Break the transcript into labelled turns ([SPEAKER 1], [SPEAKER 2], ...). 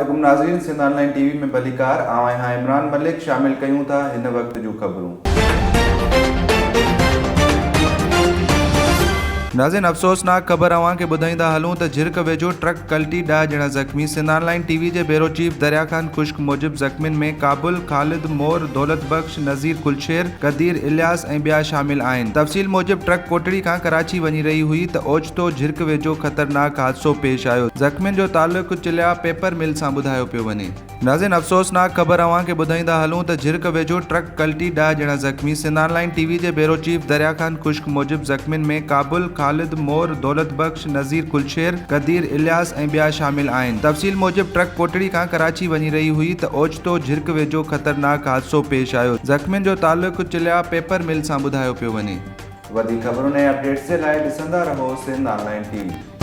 [SPEAKER 1] अस्सलामुअलैकुम नाज़रीन, Sindh online TV में भलीकार आवां हां इमरान मलिक। शामिल कयूं था हिन वक्त जूं ख़बरूं। नाज़रीन, अफ़सोसनाक ख़बर अवां खे ॿुधाईंदा हलूं त झिरक वेझो ट्रक कल्टी 10 ॼणा ज़ख़्मी। सिंध ऑनलाइन टीवी जे ब्यूरो चीफ दरिया खान खुश्क मूजिब ज़ख़्मियुनि में काबुल, ख़ालिद मोर, दौलत बख्श, नज़ीर कुलशेर, क़दीर इलियास ऐं ॿिया शामिल आहिनि। तफ़सील मूजिब ट्रक कोटड़ी खां कराची वञी रही हुई त ओचितो झिरक वेझो ख़तरनाक हादसो पेश आयो। ज़ख़्मियुनि जो तालुक़ु चिलिया पेपर मिल सां ॿुधायो पियो वञे। नाज़रीन, अफ़सोसनाक ख़बर अवां खे ॿुधाईंदा हलूं त झिरक वेझो ट्रक कल्टी 10 ॼणा ज़ख़्मी। सिंध ऑनलाइन टीवी जे ब्यूरो चीफ दरिया खान खुश्क मूजिब ज़ख़्मियुनि में काबुल, ख़ालिद मोर, दौलत बख्श, नज़ीर कुलशेर, क़दीर इलियास ऐं ॿिया शामिल आहिनि। तफ़सील मूजिब ट्रक कोटड़ी खां कराची वञी रही हुई त ओचितो झिरक वेझो ख़तरनाक हादसो पेश आयो। ज़ख़्मियुनि जो तालुक़ु चिलिया पेपर मिल सां ॿुधायो पियो वञे। वधीक ख़बरुनि ऐं अपडेट्स जे लाइ ॾिसंदा रहो सिंध ऑनलाइन टीवी।